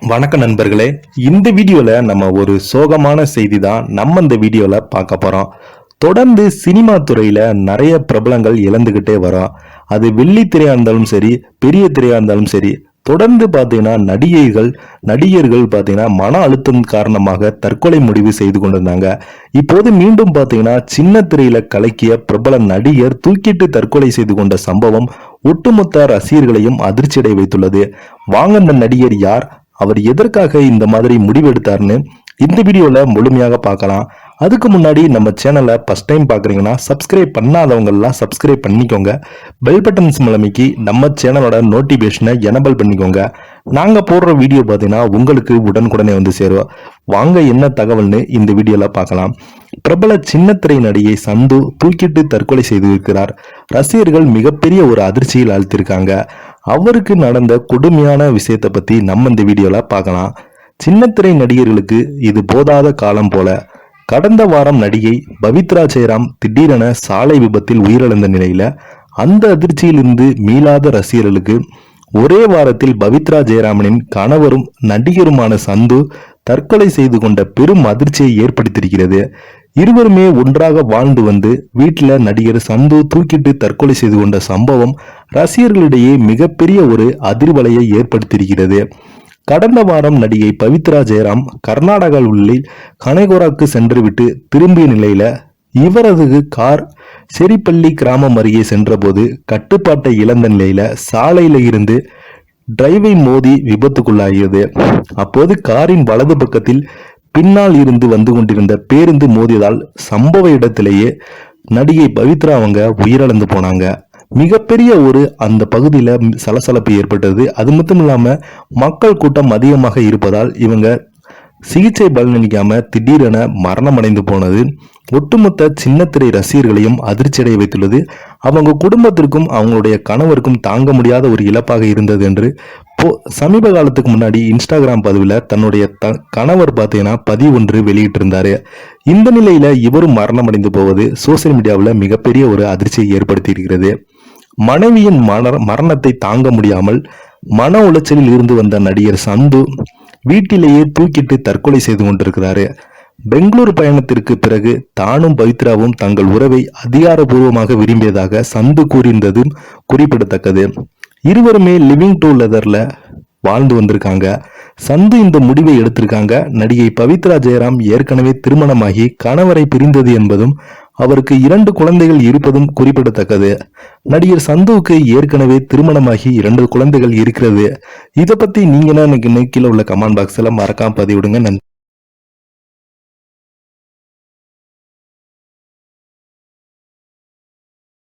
வணக்கம் நண்பர்களே. இந்த வீடியோல நம்ம ஒரு சோகமான செய்தி தான் நம்ம இந்த வீடியோல பார்க்க போறோம். தொடர்ந்து சினிமா துறையில நிறைய பிரபலங்கள் இழந்துகிட்டே வரோம். அது வெள்ளி திரையா இருந்தாலும் சரி, பெரிய திரையா இருந்தாலும் சரி, தொடர்ந்து பார்த்தீங்கன்னா நடிகர்கள் பார்த்தீங்கன்னா மன அழுத்தம் காரணமாக தற்கொலை முடிவு செய்து கொண்டிருந்தாங்க. இப்போது மீண்டும் பார்த்தீங்கன்னா சின்ன திரையில கலக்கிய பிரபல நடிகர் தூக்கிட்டு தற்கொலை செய்து கொண்ட சம்பவம் ஒட்டுமொத்த ரசிகர்களையும் அதிர்ச்சியடை வைத்துள்ளது. வாங்க அந்த நடிகர் யார், அவர் எதற்காக இந்த மாதிரி முடிவெடுத்தார்னு இந்த வீடியோல முழுமையாக பார்க்கலாம். அதுக்கு முன்னாடி நம்ம சேனலை ஃபர்ஸ்ட் டைம் பார்க்குறீங்கன்னா சப்ஸ்கிரைப் பண்ணாதவங்க எல்லாம் சப்ஸ்கிரைப் பண்ணிக்கோங்க. பெல் பட்டன் சிம்லமைக்கு நம்ம சேனலோட நோட்டிபிகேஷனை எனபிள் பண்ணிக்கோங்க. நாங்க போடுற வீடியோ பார்த்தீங்கன்னா உங்களுக்கு உடனுக்குடனே வந்து சேரும். வாங்க என்ன தகவல்னு இந்த வீடியோல பார்க்கலாம். பிரபல சின்னத்திரை நடிகை சந்து தூக்கிட்டு தற்கொலை செய்து இருக்கிறார். ரசிகர்கள் மிகப்பெரிய ஒரு அதிர்ச்சியில் ஆழ்த்திருக்காங்க. அவருக்கு நடந்த கொடுமையான விஷயத்தை பத்தி நம்ம இந்த வீடியோல பார்க்கலாம். சின்னத்திரை நடிகர்களுக்கு இது போதாத காலம் போல. கடந்த வாரம் நடிகை பவித்ரா ஜெயராம் திடீரென சாலை விபத்தில் உயிரிழந்த நிலையில அந்த அதிர்ச்சியிலிருந்து மீளாத ரசிகர்களுக்கு ஒரே வாரத்தில் பவித்ரா ஜெயராமனின் கணவரும் நடிகருமான சந்து தற்கொலை செய்து கொண்ட பெரும் அதிர்ச்சியை ஏற்படுத்தியிருக்கிறது. இருவருமே ஒன்றாக வாழ்ந்து வந்து வீட்டில் நடிகர் சந்து தூக்கிட்டு தற்கொலை செய்து கொண்ட சம்பவம் ரசிகர்களிடையே மிகப்பெரிய ஒரு அதிர்வலையை ஏற்படுத்தியிருக்கிறது. கடந்த வாரம் நடிகை பவித்ரா ஜெயராம் கர்நாடகாவில் உள்ள கனேகோராக்கு சென்றுவிட்டு திரும்பிய நிலையில இவரது கார் செரிப்பள்ளி கிராமம் அருகே சென்றபோது கட்டுப்பாட்டை இழந்த நிலையில சாலையில இருந்து டிரைவை மோதி விபத்துக்குள்ளாகியது. அப்போது காரின் வலது பக்கத்தில் பின்னால் இருந்து வந்து கொண்டிருந்த பேருந்து மோதியதால் சம்பவ இடத்திலேயே நடிகை பவித்ரா அவங்க உயிரிழந்து போனாங்க. மிகப்பெரிய ஒரு அந்த பகுதியில சலசலப்பு ஏற்பட்டது. அது மட்டும் இல்லாம மக்கள் கூட்டம் அதிகமாக இருப்பதால் இவங்க சிகிச்சை பலனளிக்காம திடீரென மரணம் அடைந்து போனது ஒட்டுமொத்த சின்னத்திரை ரசிகர்களையும் அதிர்ச்சியடைய வைத்துள்ளது. அவங்க குடும்பத்திற்கும் அவங்களுடைய கணவருக்கும் தாங்க முடியாத ஒரு இழப்பாக இருந்தது என்று சமீப காலத்துக்கு முன்னாடி இன்ஸ்டாகிராம் பதிவில் தன்னுடைய கணவர் பார்த்தீங்கன்னா பதிவு ஒன்று வெளியிட்டிருந்தாரு. இந்த நிலையில இவரும் மரணம் அடைந்து போவது சோசியல் மீடியாவில் மிகப்பெரிய ஒரு அதிர்ச்சியை ஏற்படுத்தி இருக்கிறது. மனைவியின் மரணத்தை தாங்க முடியாமல் மன உளைச்சலில் இருந்து வந்த நடிகர் சந்து வீட்டிலேயே தூக்கிட்டு தற்கொலை செய்து கொண்டிருக்கிறாரு. பெங்களூர் பயணத்திற்கு பிறகு தானும் பவித்ராவும் தங்கள் உறவை அதிகாரபூர்வமாக விரும்பியதாக சந்து கூறியிருந்ததும் குறிப்பிடத்தக்கது. இருவருமே லிவிங் டுகெதர்ல வாழ்ந்து வந்திருக்காங்க. சந்து இந்த முடிவை எடுத்திருக்காங்க. நடிகை பவித்ரா ஜெயராம் ஏற்கனவே திருமணமாகி கணவரை பிரிந்தது என்பதும் அவருக்கு 2 குழந்தைகள் இருப்பதும் குறிப்பிடத்தக்கது. நடிகர் சந்துவுக்கு ஏற்கனவே திருமணமாகி 2 குழந்தைகள் இருக்கிறது. இதை பத்தி நீங்க என்ன கீழே உள்ள கமெண்ட் பாக்ஸ்ல மறக்காம பதிவிடுங்க. நன்றி.